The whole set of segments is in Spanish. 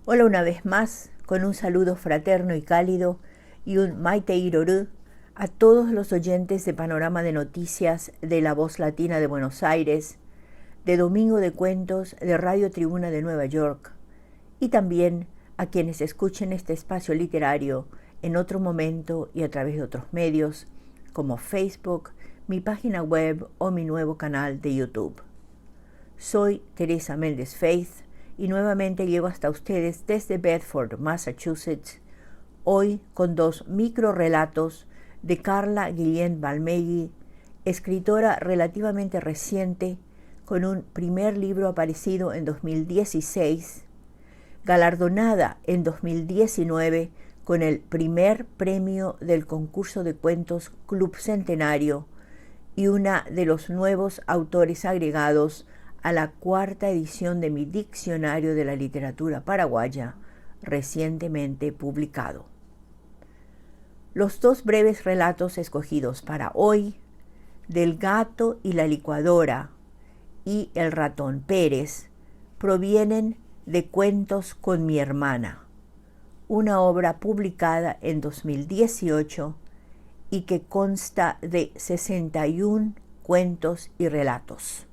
Hola una vez más, con un saludo fraterno y cálido y un Maite Irorú a todos los oyentes de Panorama de Noticias de La Voz Latina de Buenos Aires, de Domingo de Cuentos de Radio Tribuna de Nueva York, y también a quienes escuchen este espacio literario en otro momento y a través de otros medios, como Facebook, mi página web o mi nuevo canal de YouTube. Soy Teresa Méndez Faith y nuevamente llego hasta ustedes desde Bedford, Massachusetts, hoy con dos microrelatos de Carla Guillén Balmegui, escritora relativamente reciente, con un primer libro aparecido en 2016, galardonada en 2019 con el primer premio del concurso de cuentos Club Centenario y una de los nuevos autores agregados a la cuarta edición de mi Diccionario de la Literatura Paraguaya, recientemente publicado. Los dos breves relatos escogidos para hoy, Del gato y la licuadora y El ratón Pérez, provienen de Cuentos con mi hermana, una obra publicada en 2018 y que consta de 61 cuentos y relatos,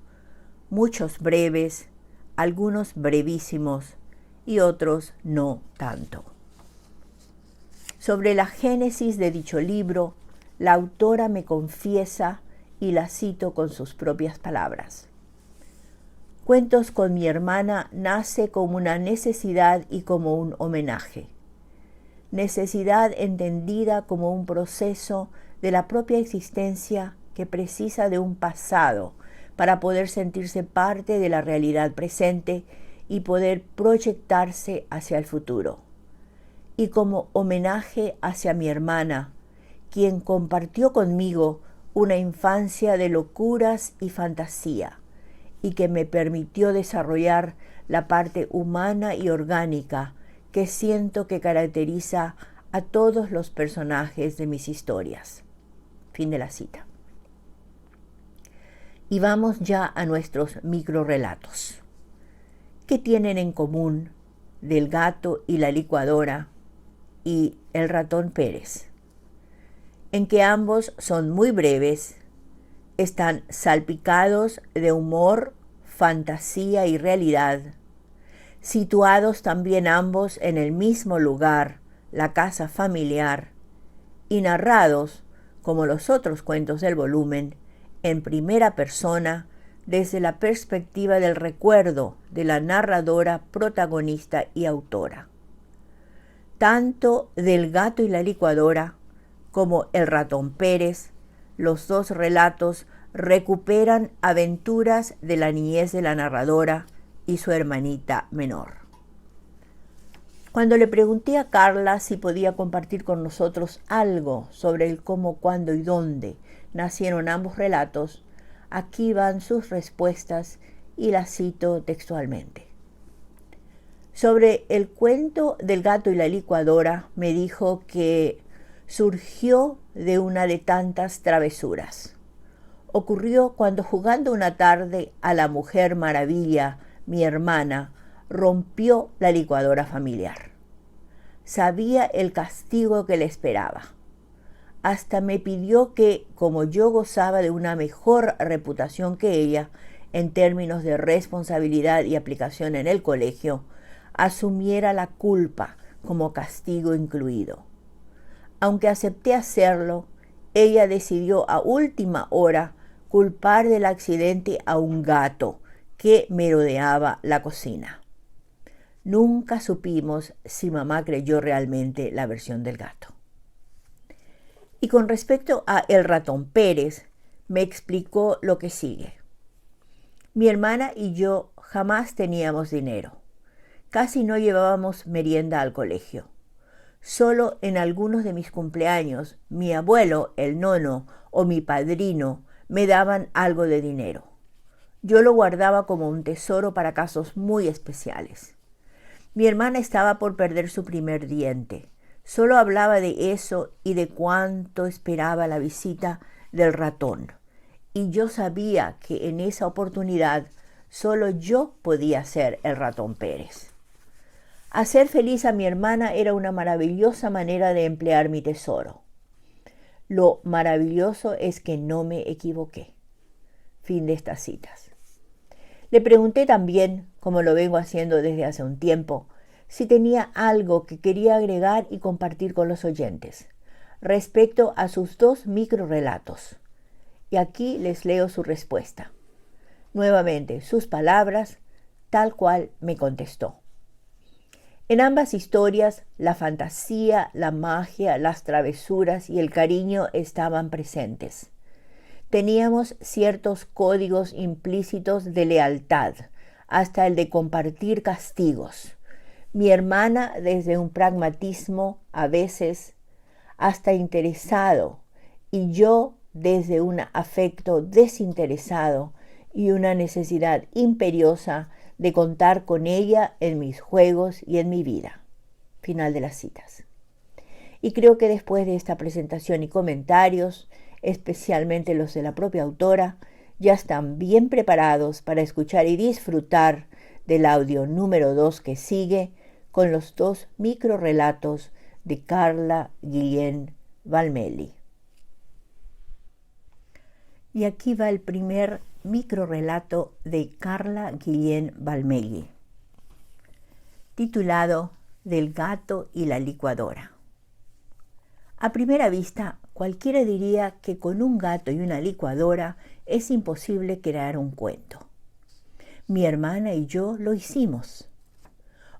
muchos breves, algunos brevísimos y otros no tanto. Sobre la génesis de dicho libro, la autora me confiesa y la cito con sus propias palabras. Cuentos con mi hermana nace como una necesidad y como un homenaje. Necesidad entendida como un proceso de la propia existencia que precisa de un pasado para poder sentirse parte de la realidad presente y poder proyectarse hacia el futuro. Y como homenaje hacia mi hermana, quien compartió conmigo una infancia de locuras y fantasía, y que me permitió desarrollar la parte humana y orgánica que siento que caracteriza a todos los personajes de mis historias. Fin de la cita. Y vamos ya a nuestros microrelatos. ¿Qué tienen en común Del gato y la licuadora y El ratón Pérez? En que ambos son muy breves, están salpicados de humor, fantasía y realidad, situados también ambos en el mismo lugar, la casa familiar, y narrados, como los otros cuentos del volumen, en primera persona, desde la perspectiva del recuerdo de la narradora, protagonista y autora. Tanto Del gato y la licuadora como El ratón Pérez, los dos relatos recuperan aventuras de la niñez de la narradora y su hermanita menor. Cuando le pregunté a Carla si podía compartir con nosotros algo sobre el cómo, cuándo y dónde nacieron ambos relatos, aquí van sus respuestas y las cito textualmente. Sobre el cuento Del gato y la licuadora me dijo que surgió de una de tantas travesuras. Ocurrió cuando, jugando una tarde a la Mujer Maravilla, mi hermana rompió la licuadora familiar. Sabía el castigo que le esperaba. Hasta me pidió que, como yo gozaba de una mejor reputación que ella en términos de responsabilidad y aplicación en el colegio, asumiera la culpa como castigo incluido. Aunque acepté hacerlo, ella decidió a última hora culpar del accidente a un gato que merodeaba la cocina. Nunca supimos si mamá creyó realmente la versión del gato. Y con respecto a El ratón Pérez, me explicó lo que sigue. Mi hermana y yo jamás teníamos dinero. Casi no llevábamos merienda al colegio. Solo en algunos de mis cumpleaños, mi abuelo, el nono, o mi padrino me daban algo de dinero. Yo lo guardaba como un tesoro para casos muy especiales. Mi hermana estaba por perder su primer diente. Solo hablaba de eso y de cuánto esperaba la visita del ratón. Y yo sabía que en esa oportunidad solo yo podía ser el ratón Pérez. Hacer feliz a mi hermana era una maravillosa manera de emplear mi tesoro. Lo maravilloso es que no me equivoqué. Fin de estas citas. Le pregunté también, como lo vengo haciendo desde hace un tiempo, si tenía algo que quería agregar y compartir con los oyentes respecto a sus 2 microrelatos. Y aquí les leo su respuesta. Nuevamente, sus palabras, tal cual me contestó. En ambas historias, la fantasía, la magia, las travesuras y el cariño estaban presentes. Teníamos ciertos códigos implícitos de lealtad, hasta el de compartir castigos. Mi hermana desde un pragmatismo, a veces, hasta interesado, y yo desde un afecto desinteresado y una necesidad imperiosa de contar con ella en mis juegos y en mi vida. Final de las citas. Y creo que después de esta presentación y comentarios, especialmente los de la propia autora, ya están bien preparados para escuchar y disfrutar del audio número 2 que sigue con los 2 microrelatos de Carla Guillén Valmelli. Y aquí va el primer microrelato de Carla Guillén Valmelli, titulado Del gato y la licuadora. A primera vista, cualquiera diría que con un gato y una licuadora es imposible crear un cuento. Mi hermana y yo lo hicimos.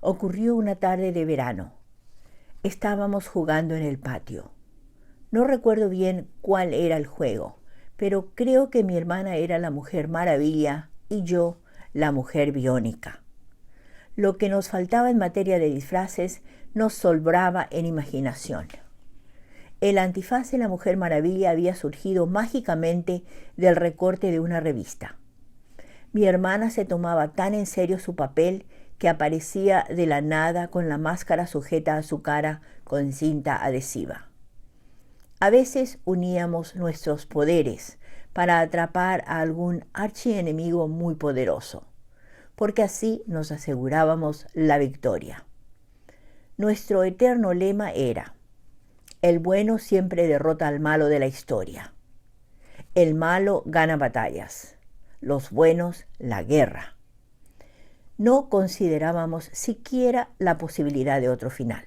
Ocurrió una tarde de verano. Estábamos jugando en el patio. No recuerdo bien cuál era el juego, pero creo que mi hermana era la Mujer Maravilla y yo la Mujer Biónica. Lo que nos faltaba en materia de disfraces nos sobraba en imaginación. El antifaz de la Mujer Maravilla había surgido mágicamente del recorte de una revista. Mi hermana se tomaba tan en serio su papel que aparecía de la nada con la máscara sujeta a su cara con cinta adhesiva. A veces uníamos nuestros poderes para atrapar a algún archienemigo muy poderoso, porque así nos asegurábamos la victoria. Nuestro eterno lema era: el bueno siempre derrota al malo de la historia. El malo gana batallas, los buenos la guerra. No considerábamos siquiera la posibilidad de otro final.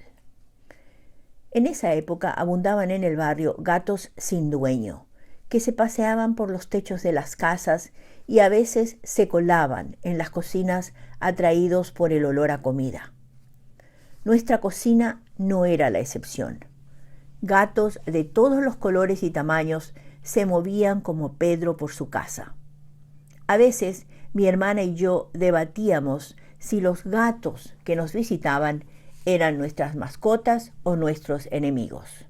En esa época abundaban en el barrio gatos sin dueño, que se paseaban por los techos de las casas y a veces se colaban en las cocinas atraídos por el olor a comida. Nuestra cocina no era la excepción. Gatos de todos los colores y tamaños se movían como Pedro por su casa. A veces mi hermana y yo debatíamos si los gatos que nos visitaban eran nuestras mascotas o nuestros enemigos.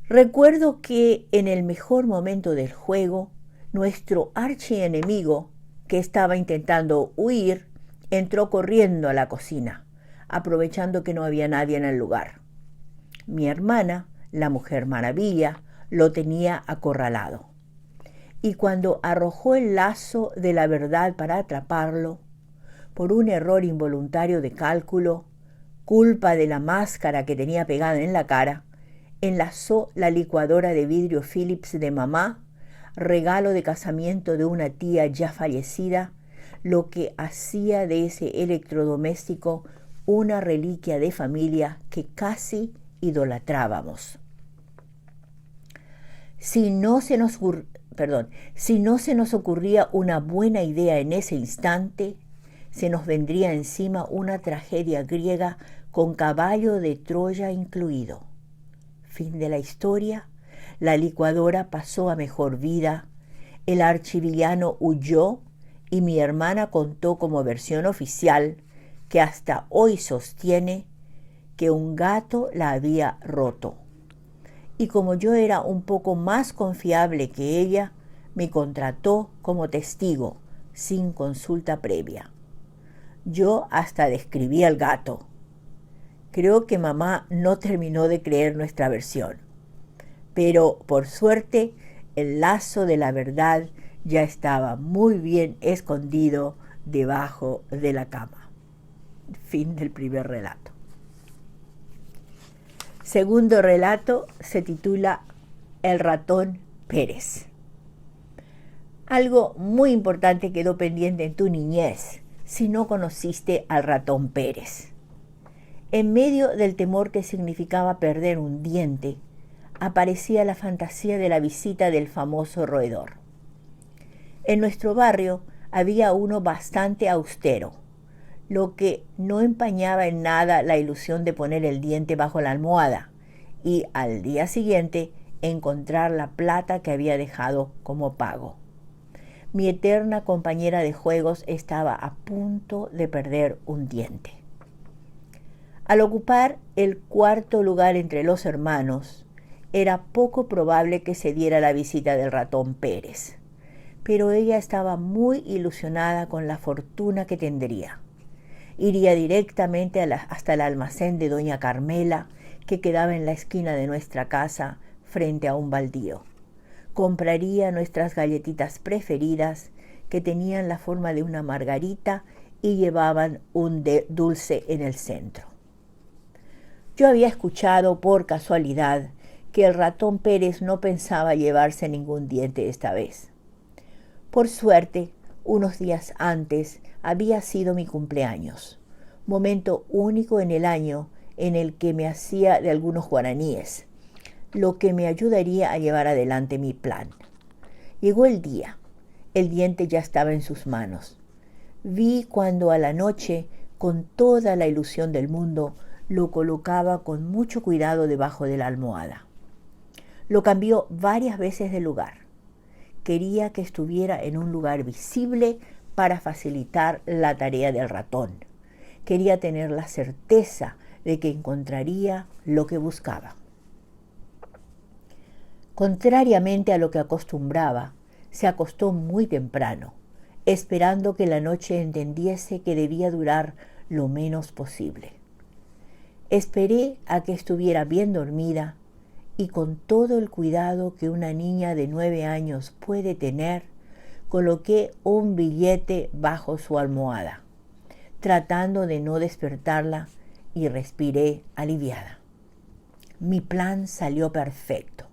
Recuerdo que en el mejor momento del juego, nuestro archienemigo, que estaba intentando huir, entró corriendo a la cocina, aprovechando que no había nadie en el lugar. Mi hermana, la Mujer Maravilla, lo tenía acorralado. Y cuando arrojó el lazo de la verdad para atraparlo, por un error involuntario de cálculo, culpa de la máscara que tenía pegada en la cara, enlazó la licuadora de vidrio Philips de mamá, regalo de casamiento de una tía ya fallecida, lo que hacía de ese electrodoméstico una reliquia de familia que casi idolatrábamos. Si no se nos ocurría una buena idea en ese instante, se nos vendría encima una tragedia griega con caballo de Troya incluido. Fin de la historia, la licuadora pasó a mejor vida, el archivillano huyó y mi hermana contó como versión oficial, que hasta hoy sostiene, que un gato la había roto. Y como yo era un poco más confiable que ella, me contrató como testigo, sin consulta previa. Yo hasta describí al gato. Creo que mamá no terminó de creer nuestra versión. Pero, por suerte, el lazo de la verdad ya estaba muy bien escondido debajo de la cama. Fin del primer relato. Segundo relato se titula El ratón Pérez. Algo muy importante quedó pendiente en tu niñez si no conociste al ratón Pérez. En medio del temor que significaba perder un diente, aparecía la fantasía de la visita del famoso roedor. En nuestro barrio había uno bastante austero, lo que no empañaba en nada la ilusión de poner el diente bajo la almohada y al día siguiente encontrar la plata que había dejado como pago. Mi eterna compañera de juegos estaba a punto de perder un diente. Al ocupar el cuarto lugar entre los hermanos, era poco probable que se diera la visita del ratón Pérez, pero ella estaba muy ilusionada con la fortuna que tendría. Iría directamente hasta el almacén de doña Carmela, que quedaba en la esquina de nuestra casa, frente a un baldío. Compraría nuestras galletitas preferidas, que tenían la forma de una margarita y llevaban un dulce en el centro. Yo había escuchado por casualidad que el ratón Pérez no pensaba llevarse ningún diente esta vez. Por suerte, unos días antes había sido mi cumpleaños, momento único en el año en el que me hacía de algunos guaraníes, lo que me ayudaría a llevar adelante mi plan. Llegó el día. El diente ya estaba en sus manos. Vi cuando a la noche, con toda la ilusión del mundo, lo colocaba con mucho cuidado debajo de la almohada. Lo cambió varias veces de lugar. Quería que estuviera en un lugar visible para facilitar la tarea del ratón. Quería tener la certeza de que encontraría lo que buscaba. Contrariamente a lo que acostumbraba, se acostó muy temprano, esperando que la noche entendiese que debía durar lo menos posible. Esperé a que estuviera bien dormida y con todo el cuidado que una niña de 9 años puede tener, coloqué un billete bajo su almohada, tratando de no despertarla, y respiré aliviada. Mi plan salió perfecto.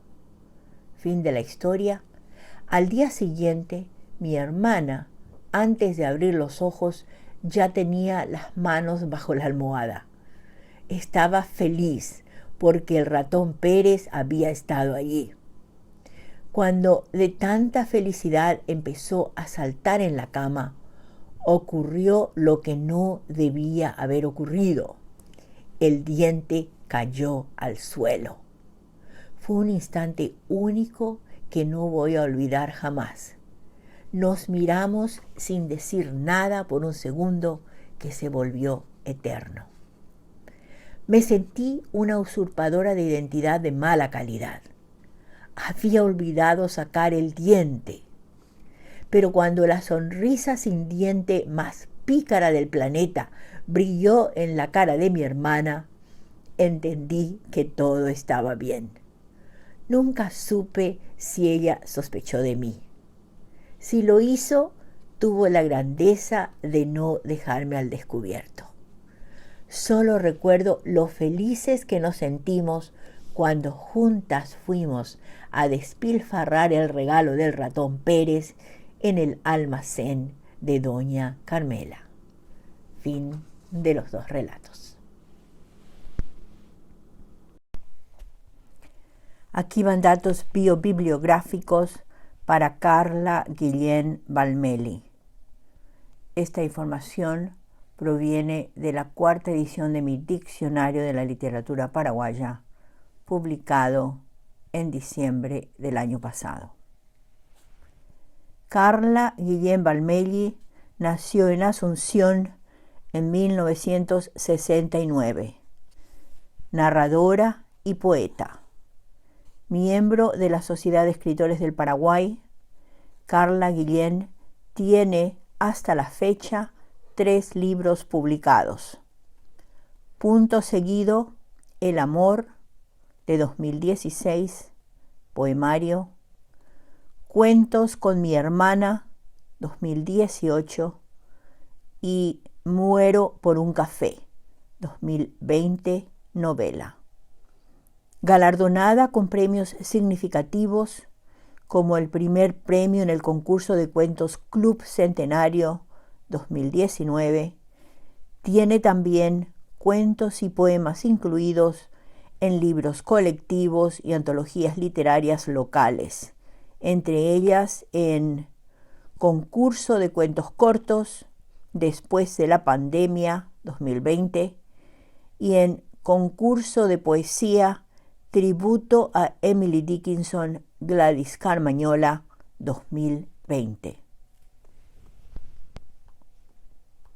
Fin de la historia. Al día siguiente, mi hermana, antes de abrir los ojos, ya tenía las manos bajo la almohada. Estaba feliz porque el ratón Pérez había estado allí. Cuando de tanta felicidad empezó a saltar en la cama, ocurrió lo que no debía haber ocurrido. El diente cayó al suelo. Fue un instante único que no voy a olvidar jamás. Nos miramos sin decir nada por un segundo que se volvió eterno. Me sentí una usurpadora de identidad de mala calidad. Había olvidado sacar el diente. Pero cuando la sonrisa sin diente más pícara del planeta brilló en la cara de mi hermana, entendí que todo estaba bien. Nunca supe si ella sospechó de mí. Si lo hizo, tuvo la grandeza de no dejarme al descubierto. Solo recuerdo lo felices que nos sentimos cuando juntas fuimos a despilfarrar el regalo del ratón Pérez en el almacén de doña Carmela. Fin de los 2 relatos. Aquí van datos biobibliográficos para Carla Guillén Balmelli. Esta información proviene de la 4ª edición de mi Diccionario de la Literatura Paraguaya, publicado en diciembre del año pasado. Carla Guillén Balmelli nació en Asunción en 1969, narradora y poeta. Miembro de la Sociedad de Escritores del Paraguay, Carla Guillén tiene hasta la fecha 3 libros publicados. Punto seguido, El amor, de 2016, poemario. Cuentos con mi hermana, 2018, y Muero por un café, 2020, novela. Galardonada con premios significativos como el primer premio en el concurso de cuentos Club Centenario 2019, tiene también cuentos y poemas incluidos en libros colectivos y antologías literarias locales, entre ellas en Concurso de Cuentos Cortos Después de la Pandemia 2020 y en Concurso de Poesía Tributo a Emily Dickinson Gladys Carmañola 2020.